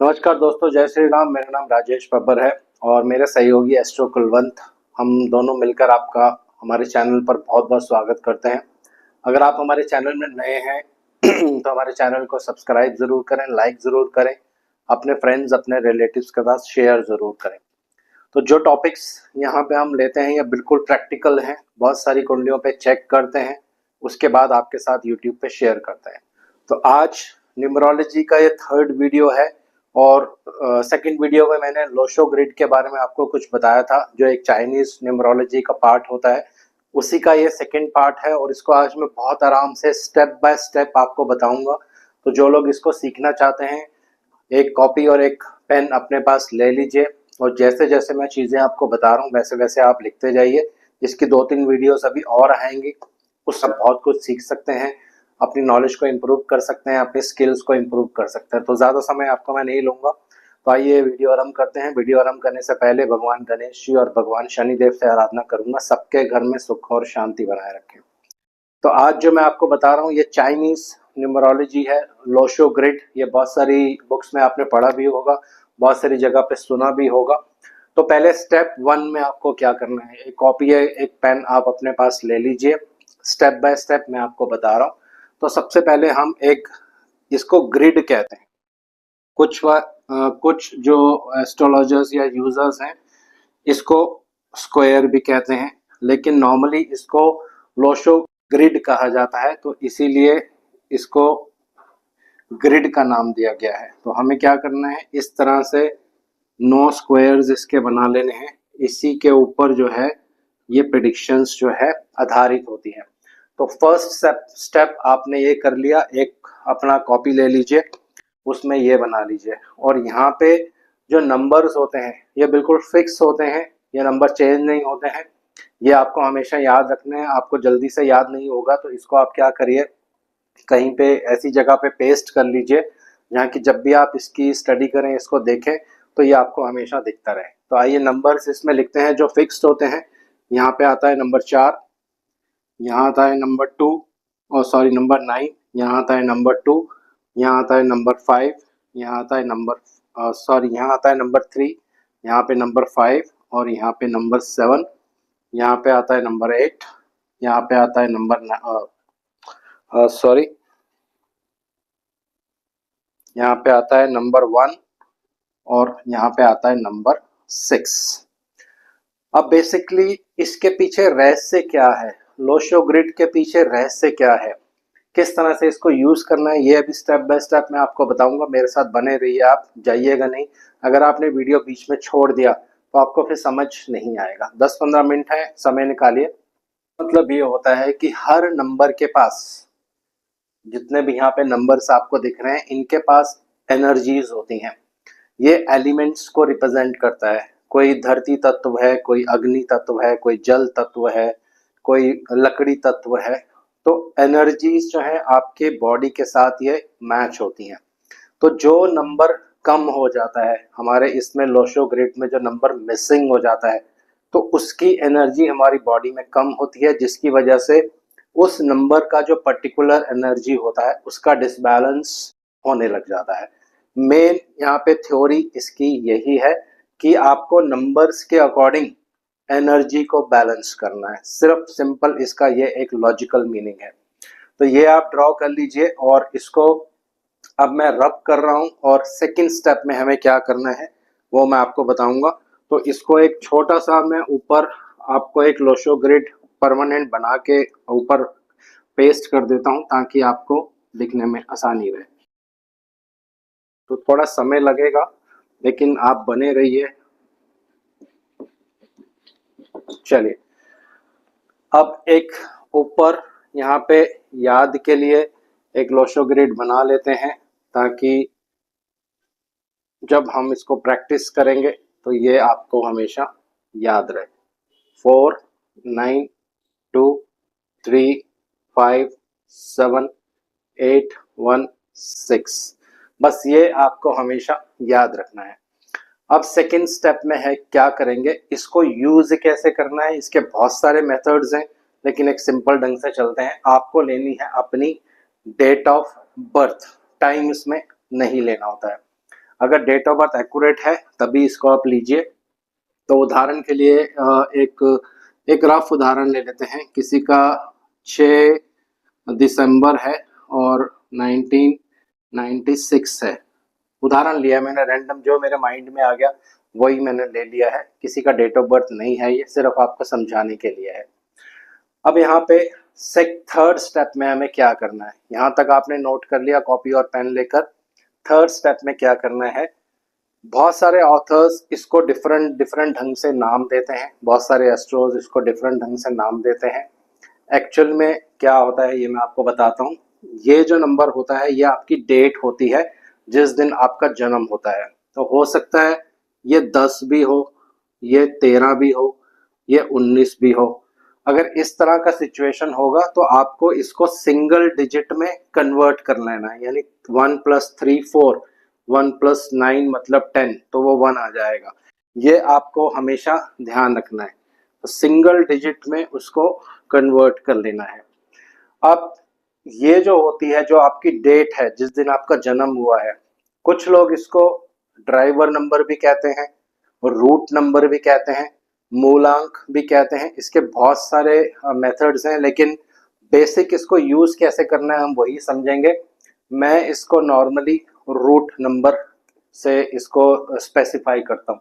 नमस्कार दोस्तों, जय श्री राम। मेरा नाम राजेश बब्बर है और मेरे सहयोगी एस्ट्रो कुलवंत। हम दोनों मिलकर आपका हमारे चैनल पर बहुत बहुत स्वागत करते हैं। अगर आप हमारे चैनल में नए हैं तो हमारे चैनल को सब्सक्राइब ज़रूर करें, लाइक ज़रूर करें, अपने फ्रेंड्स अपने रिलेटिव्स के साथ शेयर ज़रूर करें। तो जो टॉपिक्स यहाँ पे हम लेते हैं ये बिल्कुल प्रैक्टिकल हैं। बहुत सारी कुंडलियों पे चेक करते हैं, उसके बाद आपके साथ यूट्यूब पे शेयर करते हैं। तो आज न्यूमरोलॉजी का ये थर्ड वीडियो है और सेकंड वीडियो में मैंने लोशो ग्रिड के बारे में आपको कुछ बताया था, जो एक चाइनीज न्यूमरोलॉजी का पार्ट होता है। उसी का ये सेकंड पार्ट है और इसको आज मैं बहुत आराम से स्टेप बाय स्टेप आपको बताऊंगा। तो जो लोग इसको सीखना चाहते हैं, एक कॉपी और एक पेन अपने पास ले लीजिए और जैसे जैसे मैं चीज़ें आपको बता रहा हूँ वैसे वैसे आप लिखते जाइए। इसकी 2-3 वीडियोस अभी और आएंगी, उससे बहुत कुछ सीख सकते हैं, अपनी नॉलेज को इम्प्रूव कर सकते हैं, अपने स्किल्स को इम्प्रूव कर सकते हैं। तो ज़्यादा समय आपका मैं नहीं लूँगा, तो आइए वीडियो आरंभ करते हैं। वीडियो आरंभ करने से पहले भगवान गणेश जी और भगवान शनिदेव से आराधना करूंगा, सबके घर में सुख और शांति बनाए रखें। तो आज जो मैं आपको बता रहा हूँ ये चाइनीज न्यूमरोलॉजी है, लोशो ग्रिड। ये बहुत सारी बुक्स में आपने पढ़ा भी होगा, बहुत सारी जगह पे सुना भी होगा। तो पहले स्टेप 1 में आपको क्या करना है, एक कॉपी है, एक पेन आप अपने पास ले लीजिए। स्टेप बाय स्टेप मैं आपको बता रहा हूँ। तो सबसे पहले हम एक, इसको ग्रिड कहते हैं। कुछ जो एस्ट्रोलॉजर्स या यूजर्स हैं इसको स्क्वायर भी कहते हैं, लेकिन नॉर्मली इसको लोशो ग्रिड कहा जाता है, तो इसीलिए इसको ग्रिड का नाम दिया गया है। तो हमें क्या करना है, इस तरह से 9 स्क्वायर्स इसके बना लेने हैं। इसी के ऊपर जो है ये प्रेडिक्शंस जो है आधारित होती है। तो फर्स्ट स्टेप आपने ये कर लिया, एक अपना कॉपी ले लीजिए, उसमें ये बना लीजिए और यहाँ पे जो नंबर्स होते हैं ये बिल्कुल फिक्स होते हैं, ये नंबर चेंज नहीं होते हैं। ये आपको हमेशा याद रखने हैं, आपको जल्दी से याद नहीं होगा तो इसको आप क्या करिए, कहीं पे ऐसी जगह पे पेस्ट कर लीजिए जहाँ की जब भी आप इसकी स्टडी करें, इसको देखें, तो ये आपको हमेशा दिखता रहे। तो आइए नंबर्स इसमें लिखते हैं जो फिक्स्ड होते हैं। यहाँ पे आता है नंबर 4, यहाँ आता है नंबर 2, और सॉरी नंबर 9, यहाँ आता है नंबर 2, यहाँ आता है नंबर 5, यहाँ आता है नंबर सॉरी यहाँ आता है नंबर 3, यहाँ पे नंबर 5 और यहाँ पे नंबर 7, यहाँ पे आता है नंबर 8, यहाँ पे आता है नंबर सॉरी यहाँ पे आता है नंबर 1 और यहाँ पे आता है नंबर 6। अब बेसिकली इसके पीछे रहस्य क्या है, लोशो ग्रिड के पीछे रहस्य क्या है, किस तरह से इसको यूज करना है, ये अभी स्टेप बाय स्टेप मैं आपको बताऊंगा। मेरे साथ बने रहिए, आप जाइएगा नहीं। अगर आपने वीडियो बीच में छोड़ दिया तो आपको फिर समझ नहीं आएगा। 10-15 मिनट है, समय निकालिए। मतलब ये होता है कि हर नंबर के पास, जितने भी यहाँ पे नंबर्स आपको दिख रहे हैं, इनके पास एनर्जीज होती हैं। ये एलिमेंट्स को रिप्रेजेंट करता है। कोई धरती तत्व है, कोई अग्नि तत्व है, कोई जल तत्व है, कोई लकड़ी तत्व है। तो एनर्जीज जो है आपके बॉडी के साथ ये मैच होती हैं। तो जो नंबर कम हो जाता है हमारे इसमें लोशो ग्रिड में, जो नंबर मिसिंग हो जाता है, तो उसकी एनर्जी हमारी बॉडी में कम होती है, जिसकी वजह से उस नंबर का जो पर्टिकुलर एनर्जी होता है उसका डिसबैलेंस होने लग जाता है। मेन यहाँ पे थ्योरी इसकी यही है कि आपको नंबर्स के अकॉर्डिंग एनर्जी को बैलेंस करना है। सिर्फ सिंपल इसका ये एक लॉजिकल मीनिंग है। तो ये आप ड्रॉ कर लीजिए और इसको अब मैं रब कर रहा हूँ और सेकंड स्टेप में हमें क्या करना है वो मैं आपको बताऊंगा। तो इसको एक छोटा सा मैं ऊपर आपको एक लोशो ग्रिड परमानेंट बना के ऊपर पेस्ट कर देता हूँ ताकि आपको दिखने में आसानी रहे। तो थोड़ा समय लगेगा लेकिन आप बने रहिए। चलिए, अब एक ऊपर यहाँ पे याद के लिए एक लोशो ग्रिड बना लेते हैं ताकि जब हम इसको प्रैक्टिस करेंगे तो ये आपको हमेशा याद रहे। 4, 9, 2, 3, 5, 7, 8, 1, 6। बस ये आपको हमेशा याद रखना है। अब सेकंड स्टेप में है, क्या करेंगे, इसको यूज कैसे करना है। इसके बहुत सारे मेथड्स हैं लेकिन एक सिंपल ढंग से चलते हैं। आपको लेनी है अपनी डेट ऑफ बर्थ, टाइम इसमें नहीं लेना होता है। अगर डेट ऑफ बर्थ एक्यूरेट है तभी इसको आप लीजिए। तो उदाहरण के लिए एक रफ उदाहरण ले लेते हैं। किसी का 6 दिसंबर है और 1996 है। उदाहरण लिया मैंने, रैंडम जो मेरे माइंड में आ गया वही मैंने ले लिया है। किसी का डेट ऑफ बर्थ नहीं है, ये सिर्फ आपको समझाने के लिए है। अब यहाँ पे थर्ड स्टेप में हमें क्या करना है, यहाँ तक आपने नोट कर लिया कॉपी और पेन लेकर। थर्ड स्टेप में क्या करना है, बहुत सारे ऑथर्स इसको डिफरेंट डिफरेंट ढंग से नाम देते हैं, बहुत सारे एस्ट्रोज इसको डिफरेंट ढंग से नाम देते हैं। एक्चुअल में क्या होता है ये मैं आपको बताता हूँ। ये जो नंबर होता है ये आपकी डेट होती है जिस दिन आपका जन्म होता है। तो हो सकता है ये 10 भी हो, ये 13 भी हो, ये 19 भी हो। अगर इस तरह का सिचुएशन होगा तो आपको इसको सिंगल डिजिट में कन्वर्ट कर लेना है, यानी 1 + 3 4, 1 + 9 मतलब 10, तो वो 1 आ जाएगा। ये आपको हमेशा ध्यान रखना है। तो सिंगल डिजिट में उसको कन्वर्ट कर लेना है। अब ये जो होती है, जो आपकी डेट है जिस दिन आपका जन्म हुआ है, कुछ लोग इसको ड्राइवर नंबर भी कहते हैं, रूट नंबर भी कहते हैं, मूलांक भी कहते हैं। इसके बहुत सारे मेथड्स हैं, लेकिन बेसिक इसको यूज कैसे करना है हम वही समझेंगे। मैं इसको नॉर्मली रूट नंबर से इसको स्पेसिफाई करता हूँ।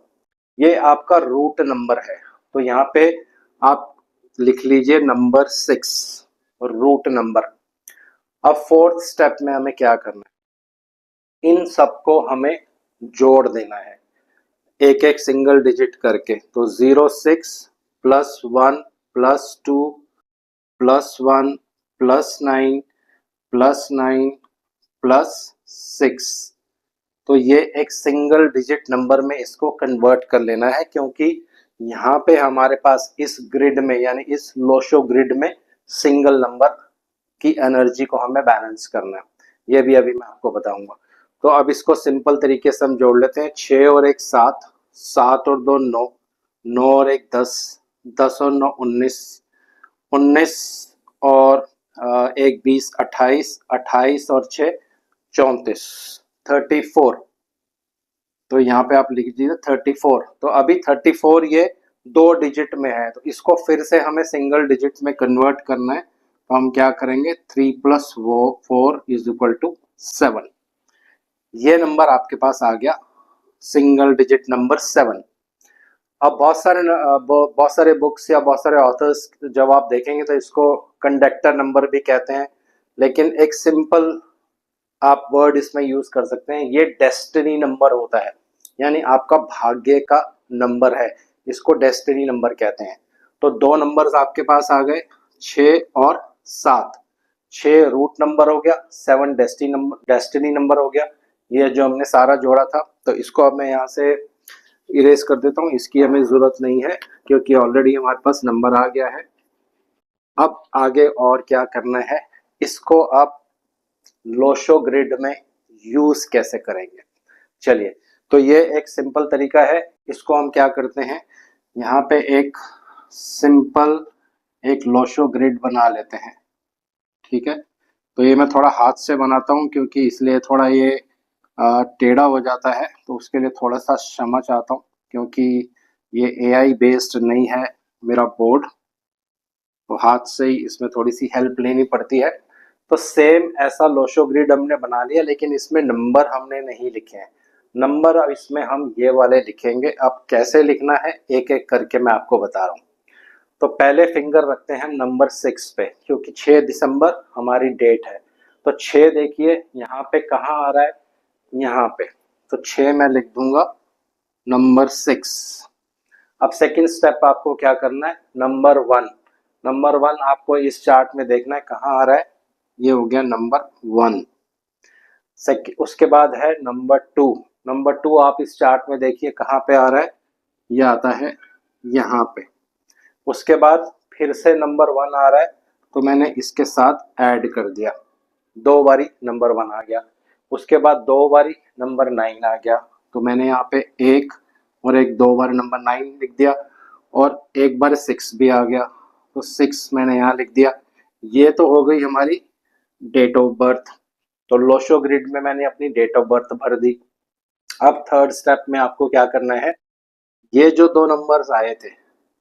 ये आपका रूट नंबर है, तो यहाँ पे आप लिख लीजिए नंबर 6, रूट नंबर। अब फोर्थ स्टेप में हमें क्या करना है, इन सबको हमें जोड़ देना है एक एक सिंगल डिजिट करके। तो 06 + 1 + 2 + 1 + 9 + 9 + 6, तो ये एक सिंगल डिजिट नंबर में इसको कन्वर्ट कर लेना है, क्योंकि यहाँ पे हमारे पास इस ग्रिड में, यानी इस लोशो ग्रिड में सिंगल नंबर की एनर्जी को हमें बैलेंस करना है। ये भी अभी मैं आपको बताऊंगा। तो अब इसको सिंपल तरीके से हम जोड़ लेते हैं। 6 और 1 7, 7 और 2 9, 9 और 1 10, 10 और 9 19, 19 और 1 20 28, 28 और 6 34, 34। तो यहाँ पे आप लिख दीजिए 34। तो अभी 34 ये 2 डिजिट में है, तो इसको फिर से हमें सिंगल डिजिट में कन्वर्ट करना है। तो हम क्या करेंगे, 3 + 4 = 7। ये नंबर आपके पास आ गया, सिंगल डिजिट नंबर 7। अब बहुत सारे बुक्स या बहुत सारे ऑथर्स जब आप देखेंगे तो इसको कंडक्टर नंबर भी कहते हैं, लेकिन एक सिंपल आप वर्ड इसमें यूज कर सकते हैं, ये डेस्टिनी नंबर होता है, यानी आपका भाग्य का नंबर है, इसको डेस्टिनी नंबर कहते हैं। तो 2 नंबर्स आपके पास आ गए, 6 और 7। 6 रूट नंबर हो गया, 7 डेस्टिनी नंबर हो गया। ये जो हमने सारा जोड़ा था, तो इसको अब मैं यहाँ से इरेज कर देता हूँ, इसकी हमें जरूरत नहीं है क्योंकि ऑलरेडी हमारे पास नंबर आ गया है। अब आगे और क्या करना है, इसको आप लोशो ग्रिड में यूज कैसे करेंगे, चलिए। तो ये एक सिंपल तरीका है। इसको हम क्या करते हैं, यहाँ पे एक सिंपल एक लोशो ग्रिड बना लेते हैं, ठीक है। तो ये मैं थोड़ा हाथ से बनाता हूँ क्योंकि इसलिए थोड़ा ये टेढ़ा हो जाता है, तो उसके लिए थोड़ा सा क्षमा चाहता हूँ, क्योंकि ये AI बेस्ड नहीं है मेरा बोर्ड, तो हाथ से ही इसमें थोड़ी सी हेल्प लेनी पड़ती है। तो सेम ऐसा लोशो ग्रिड हमने बना लिया, लेकिन इसमें नंबर हमने नहीं लिखे हैं। नंबर अब इसमें हम ये वाले लिखेंगे। अब कैसे लिखना है एक एक करके मैं आपको बता रहा हूँ। तो पहले फिंगर रखते हैं नंबर 6 पे, क्योंकि 6 दिसंबर हमारी डेट है। तो 6 देखिए यहाँ पे कहाँ आ रहा है, यहाँ पे। तो 6 मैं लिख दूंगा नंबर 6। अब सेकंड स्टेप आपको क्या करना है, नंबर 1। नंबर 1 आपको इस चार्ट में देखना है कहाँ आ रहा है, ये हो गया नंबर 1। उसके बाद है नंबर 2। नंबर 2 आप इस चार्ट में देखिए कहाँ पे आ रहा है, ये आता है यहाँ पे। उसके बाद फिर से नंबर 1 आ रहा है, तो मैंने इसके साथ ऐड कर दिया, 2 बारी नंबर 1 आ गया। उसके बाद 2 बारी नंबर 9 आ गया, तो मैंने यहाँ पे 1 और 2 बार नंबर 9 लिख दिया, और 1 बार 6 भी आ गया, तो 6 मैंने यहाँ लिख दिया। ये तो हो गई हमारी डेट ऑफ बर्थ। तो लोशो ग्रिड में मैंने अपनी डेट ऑफ बर्थ भर दी। अब थर्ड स्टेप में आपको क्या करना है, ये जो दो नंबर्स आए थे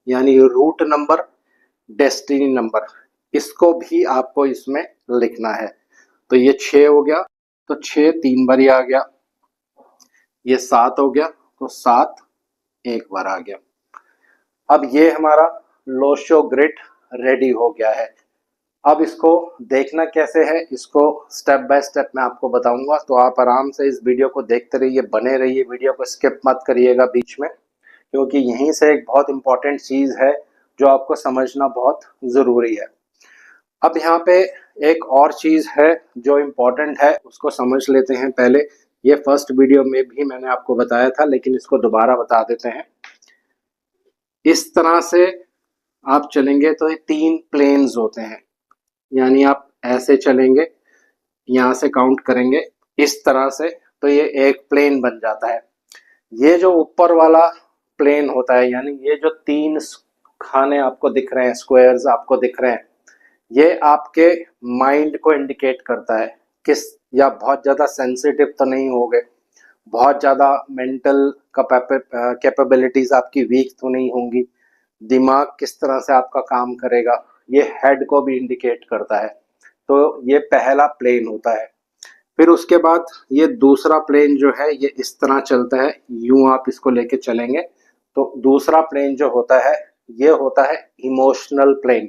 यानी रूट नंबर, डेस्टिनी नंबर, इसको भी आपको इसमें लिखना है। तो ये 6 हो गया, तो 6 3 बार आ गया, ये 7 हो गया, तो 7 एक बार आ गया। अब ये हमारा लोशो ग्रिड रेडी हो गया है। अब इसको देखना कैसे है, इसको स्टेप बाय स्टेप मैं आपको बताऊंगा, तो आप आराम से इस वीडियो को देखते रहिए, बने रहिए, वीडियो को स्किप मत करिएगा बीच में, क्योंकि यहीं से एक बहुत इंपॉर्टेंट चीज़ है जो आपको समझना बहुत ज़रूरी है। अब यहाँ पे एक और चीज़ है जो इम्पोर्टेंट है, उसको समझ लेते हैं पहले। ये फर्स्ट वीडियो में भी मैंने आपको बताया था, लेकिन इसको दोबारा बता देते हैं। इस तरह से आप चलेंगे तो ये 3 प्लेन्स होते हैं, यानी आप ऐसे चलेंगे, यहाँ से काउंट करेंगे इस तरह से, तो ये एक प्लेन बन जाता है। ये जो ऊपर वाला प्लेन होता है, यानी ये जो 3 खाने आपको दिख रहे हैं, स्क्वायर्स आपको दिख रहे हैं, ये आपके माइंड को इंडिकेट करता है किस, या बहुत ज़्यादा सेंसिटिव तो नहीं होगे, बहुत ज़्यादा मेंटल कैपेबिलिटीज़ आपकी वीक तो नहीं होंगी, दिमाग किस तरह से आपका काम करेगा, ये हेड को भी इंडिकेट करता है। तो ये पहला प्लेन होता है। फिर उसके बाद ये दूसरा प्लेन जो है ये इस तरह चलता है, यूं आप इसको लेके चलेंगे तो दूसरा प्लेन जो होता है ये होता है इमोशनल प्लेन।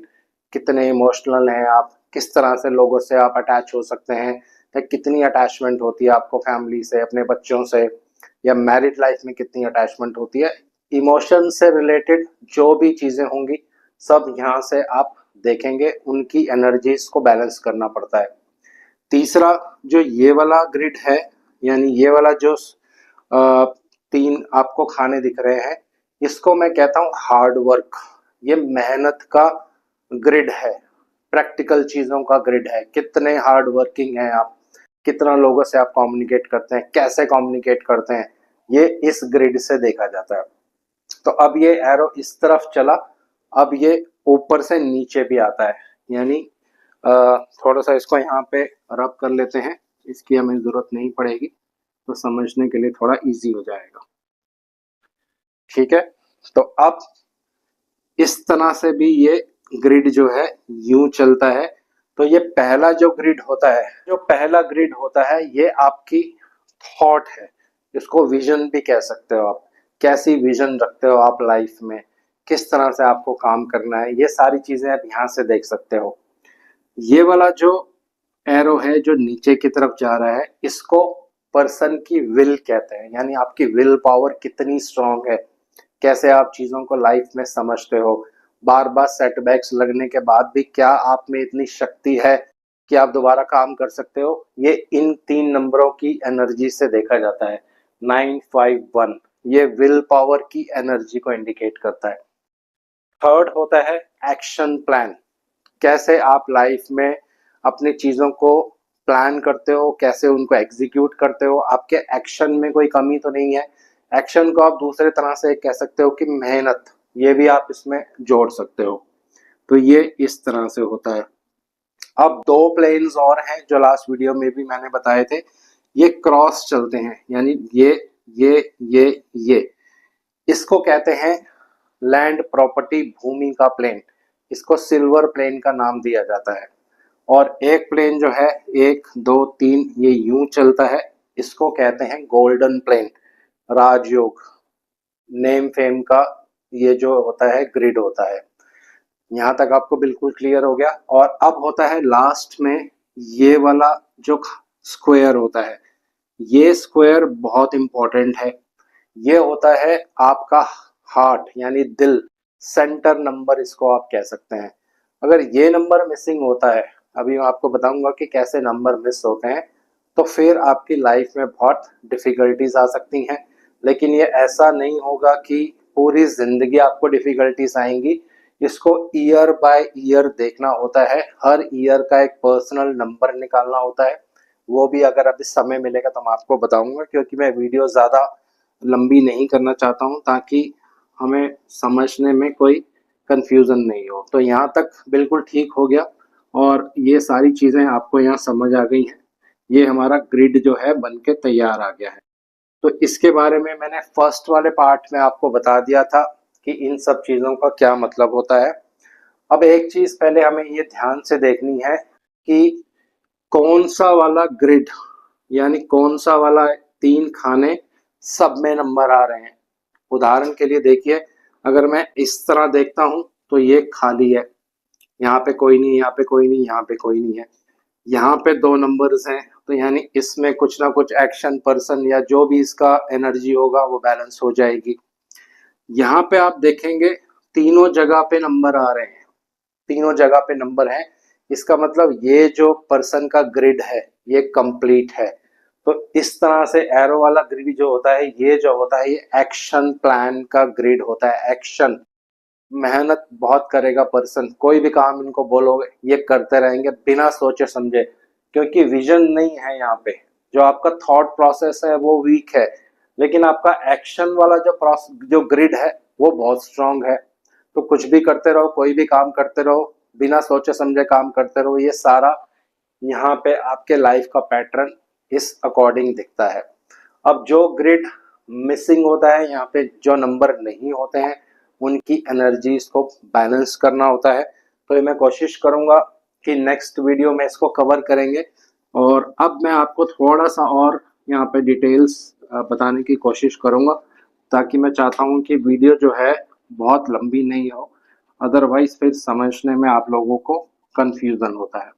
कितने इमोशनल हैं आप, किस तरह से लोगों से आप अटैच हो सकते हैं, या कितनी अटैचमेंट होती है आपको फैमिली से, अपने बच्चों से, या मैरिड लाइफ में कितनी अटैचमेंट होती है। इमोशन से रिलेटेड जो भी चीज़ें होंगी सब यहाँ से आप देखेंगे, उनकी एनर्जीज को बैलेंस करना पड़ता है। तीसरा जो ये वाला ग्रिड है, यानी ये वाला जो 3 आपको खाने दिख रहे हैं, इसको मैं कहता हूँ हार्ड वर्क। ये मेहनत का ग्रिड है, प्रैक्टिकल चीज़ों का ग्रिड है, कितने हार्ड वर्किंग हैं आप, कितना लोगों से आप कम्युनिकेट करते हैं, कैसे कम्युनिकेट करते हैं, ये इस ग्रिड से देखा जाता है। तो अब ये एरो इस तरफ चला, अब ये ऊपर से नीचे भी आता है, यानी थोड़ा सा इसको यहाँ पे रब कर लेते हैं, इसकी हमें ज़रूरत नहीं पड़ेगी, तो समझने के लिए थोड़ा इजी हो जाएगा। ठीक है, तो अब इस तरह से भी ये ग्रिड जो है यूं चलता है। तो ये पहला जो ग्रिड होता है, जो पहला ग्रिड होता है ये आपकी थॉट है, इसको विजन भी कह सकते हो आप। कैसी विजन रखते हो आप लाइफ में, किस तरह से आपको काम करना है, ये सारी चीज़ें आप यहाँ से देख सकते हो। ये वाला जो एरो है जो नीचे की तरफ जा रहा है, इसको पर्सन की विल कहते हैं, यानी आपकी विल पावर कितनी स्ट्रांग है, कैसे आप चीज़ों को लाइफ में समझते हो, बार बार सेटबैक्स लगने के बाद भी क्या आप में इतनी शक्ति है कि आप दोबारा काम कर सकते हो। ये इन 3 नंबरों की एनर्जी से देखा जाता है। 951 ये विल पावर की एनर्जी को इंडिकेट करता है। थर्ड होता है एक्शन प्लान। कैसे आप लाइफ में अपनी चीज़ों को प्लान करते हो, कैसे उनको एग्जीक्यूट करते हो, आपके एक्शन में कोई कमी तो नहीं है। एक्शन को आप दूसरे तरह से कह सकते हो कि मेहनत, ये भी आप इसमें जोड़ सकते हो। तो ये इस तरह से होता है। अब 2 प्लेन्स और हैं जो लास्ट वीडियो में भी मैंने बताए थे, ये क्रॉस चलते हैं, यानी ये इसको कहते हैं लैंड प्रॉपर्टी, भूमि का प्लेन। इसको सिल्वर प्लेन का नाम दिया जाता है। और एक प्लेन जो है 1 2 3 ये यूं चलता है, इसको कहते हैं गोल्डन प्लेन, राजयोग, नेम फेम का ये जो होता है ग्रिड होता है। यहाँ तक आपको बिल्कुल क्लियर हो गया। और अब होता है लास्ट में ये वाला जो स्क्वायर होता है, ये स्क्वायर बहुत इंपॉर्टेंट है। ये होता है आपका हार्ट, यानी दिल, सेंटर नंबर इसको आप कह सकते हैं। अगर ये नंबर मिसिंग होता है, अभी मैं आपको बताऊंगा कि कैसे नंबर मिस होते हैं, तो फिर आपकी लाइफ में बहुत डिफ़िकल्टीज आ सकती हैं। लेकिन ये ऐसा नहीं होगा कि पूरी ज़िंदगी आपको डिफ़िकल्टीज आएंगी। इसको ईयर बाय ईयर देखना होता है, हर ईयर का एक पर्सनल नंबर निकालना होता है। वो भी अगर अभी समय मिलेगा तो मैं आपको बताऊंगा, क्योंकि मैं वीडियो ज़्यादा लंबी नहीं करना चाहता हूँ ताकि हमें समझने में कोई कंफ्यूजन नहीं हो। तो यहाँ तक बिल्कुल ठीक हो गया, और ये सारी चीज़ें आपको यहाँ समझ आ गई हैं। ये हमारा ग्रिड जो है बन के तैयार आ गया है। तो इसके बारे में मैंने फर्स्ट वाले पार्ट में आपको बता दिया था कि इन सब चीज़ों का क्या मतलब होता है। अब एक चीज़ पहले हमें ये ध्यान से देखनी है कि कौन सा वाला ग्रिड यानी कौन सा वाला 3 खाने सब में नंबर आ रहे हैं। उदाहरण के लिए देखिए, अगर मैं इस तरह देखता हूं तो ये खाली है, यहाँ पे कोई नहीं, यहाँ पे कोई नहीं, यहाँ पे कोई नहीं है। यहाँ पे 2 नंबर्स हैं, तो यानी इसमें कुछ ना कुछ एक्शन पर्सन या जो भी इसका एनर्जी होगा वो बैलेंस हो जाएगी। यहाँ पे आप देखेंगे तीनों जगह पे नंबर आ रहे हैं, तीनों जगह पे नंबर है। इसका मतलब ये जो पर्सन का ग्रिड है ये कंप्लीट है। तो इस तरह से एरो वाला ग्रिड जो होता है, ये जो होता है ये एक्शन प्लान का ग्रिड होता है। एक्शन, मेहनत बहुत करेगा पर्सन, कोई भी काम इनको बोलोगे ये करते रहेंगे बिना सोचे समझे, क्योंकि विजन नहीं है यहाँ पे। जो आपका थॉट प्रोसेस है वो वीक है, लेकिन आपका एक्शन वाला जो ग्रिड है वो बहुत स्ट्रांग है। तो कुछ भी करते रहो, कोई भी काम करते रहो, बिना सोचे समझे काम करते रहो। ये सारा यहाँ पे आपके लाइफ का पैटर्न इस अकॉर्डिंग दिखता है। अब जो ग्रिड मिसिंग होता है, यहाँ पे जो नंबर नहीं होते हैं, उनकी एनर्जीज को बैलेंस करना होता है। तो ये मैं कोशिश करूंगा कि नेक्स्ट वीडियो में इसको कवर करेंगे। और अब मैं आपको थोड़ा सा और यहाँ पे डिटेल्स बताने की कोशिश करूंगा, ताकि मैं चाहता हूँ कि वीडियो जो है बहुत लंबी नहीं हो, अदरवाइज फिर समझने में आप लोगों को कंफ्यूजन होता है।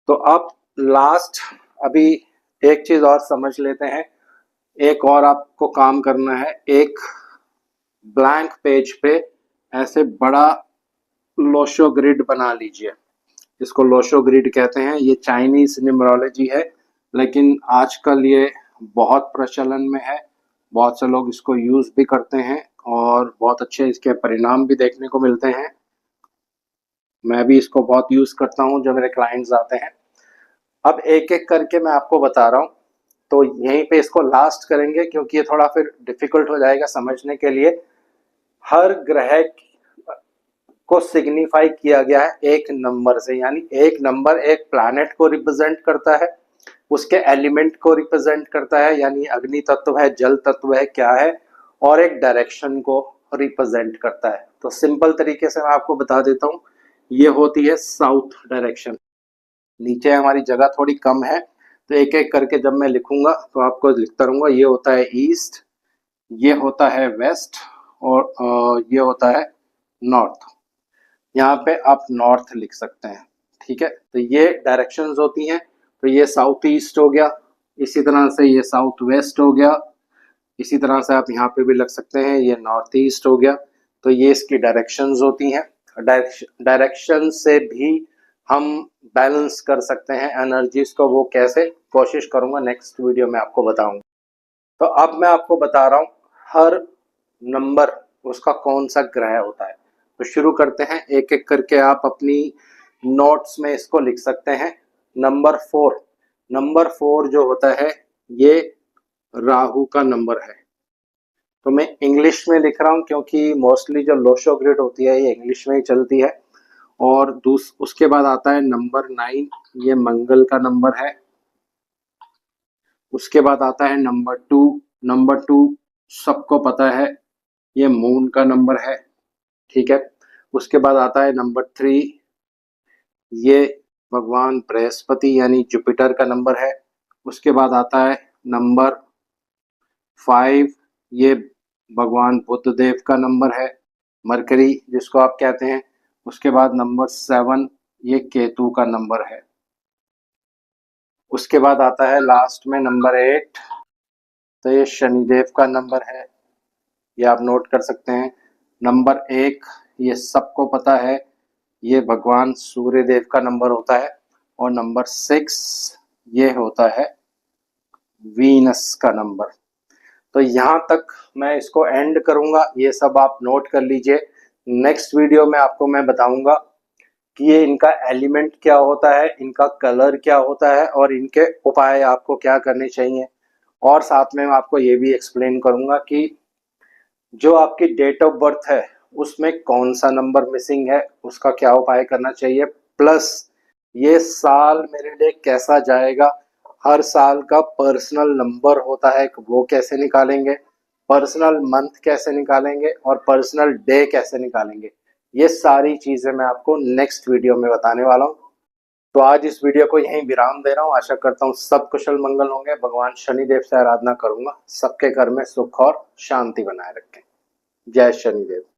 तो अब लास्ट अभी एक चीज़ और समझ लेते हैं। एक और आपको काम करना है, एक ब्लैंक पेज पे ऐसे बड़ा लोशो ग्रिड बना लीजिए। इसको लोशो ग्रिड कहते हैं। ये चाइनीज न्यूमरोलॉजी है, लेकिन आजकल ये बहुत प्रचलन में है। बहुत से लोग इसको यूज भी करते हैं और बहुत अच्छे इसके परिणाम भी देखने को मिलते हैं। मैं भी इसको बहुत यूज करता हूँ जब मेरे क्लाइंट्स आते हैं। अब एक एक करके मैं आपको बता रहा हूँ, तो यहीं पे इसको लास्ट करेंगे क्योंकि ये थोड़ा फिर डिफिकल्ट हो जाएगा समझने के लिए। हर ग्रह को सिग्निफाई किया गया है एक नंबर से, यानी एक नंबर एक प्लैनेट को रिप्रेजेंट करता है, उसके एलिमेंट को रिप्रेजेंट करता है, यानी अग्नि तत्व है, जल तत्व है, क्या है, और एक डायरेक्शन को रिप्रेजेंट करता है। तो सिंपल तरीके से मैं आपको बता देता हूँ, ये होती है साउथ डायरेक्शन। नीचे हमारी जगह थोड़ी कम है, तो एक एक करके जब मैं लिखूंगा तो आपको लिखता रहूंगा। ये होता है ईस्ट, ये होता है वेस्ट, और ये होता है नॉर्थ। यहाँ पे आप नॉर्थ लिख सकते हैं, ठीक है। तो ये डायरेक्शंस होती हैं। तो ये साउथ ईस्ट हो गया, इसी तरह से ये साउथ वेस्ट हो गया, इसी तरह से आप यहाँ पे भी लग सकते हैं, ये नॉर्थ ईस्ट हो गया। तो ये इसकी डायरेक्शंस होती हैं। डायरेक्शन से भी हम बैलेंस कर सकते हैं एनर्जीज को। वो कैसे, कोशिश करूंगा नेक्स्ट वीडियो में आपको बताऊंगा। तो अब मैं आपको बता रहा हूँ हर नंबर उसका कौन सा ग्रह होता है। तो शुरू करते हैं, एक एक करके आप अपनी नोट्स में इसको लिख सकते हैं। नंबर 4, नंबर 4 जो होता है ये राहु का नंबर है। तो मैं इंग्लिश में लिख रहा हूँ क्योंकि मोस्टली जो लोशो ग्रिड होती है ये इंग्लिश में ही चलती है। और उसके बाद आता है नंबर 9, ये मंगल का नंबर है। उसके बाद आता है नंबर 2, नंबर 2 सबको पता है ये मून का नंबर है, ठीक है। उसके बाद आता है नंबर 3, ये भगवान बृहस्पति यानी जुपिटर का नंबर है। उसके बाद आता है नंबर 5, ये भगवान बुद्ध देव का नंबर है, मरकरी जिसको आप कहते हैं। उसके बाद नंबर 7, ये केतु का नंबर है। उसके बाद आता है लास्ट में नंबर 8, तो ये शनिदेव का नंबर है, ये आप नोट कर सकते हैं। नंबर 1 ये सबको पता है, ये भगवान सूर्य देव का नंबर होता है। और नंबर 6 ये होता है वीनस का नंबर। तो यहाँ तक मैं इसको एंड करूँगा, ये सब आप नोट कर लीजिए। नेक्स्ट वीडियो में आपको मैं बताऊँगा कि ये इनका एलिमेंट क्या होता है, इनका कलर क्या होता है, और इनके उपाय आपको क्या करने चाहिए। और साथ में मैं आपको ये भी एक्सप्लेन करूँगा कि जो आपकी डेट ऑफ बर्थ है उसमें कौन सा नंबर मिसिंग है, उसका क्या उपाय करना चाहिए, प्लस ये साल मेरे लिए कैसा जाएगा। हर साल का पर्सनल नंबर होता है वो कैसे निकालेंगे, पर्सनल मंथ कैसे निकालेंगे और पर्सनल डे कैसे निकालेंगे, ये सारी चीजें मैं आपको नेक्स्ट वीडियो में बताने वाला हूँ। तो आज इस वीडियो को यहीं विराम दे रहा हूँ। आशा करता हूँ सब कुशल मंगल होंगे। भगवान शनिदेव से आराधना करूंगा सबके घर में सुख और शांति बनाए रखें। जय शनिदेव।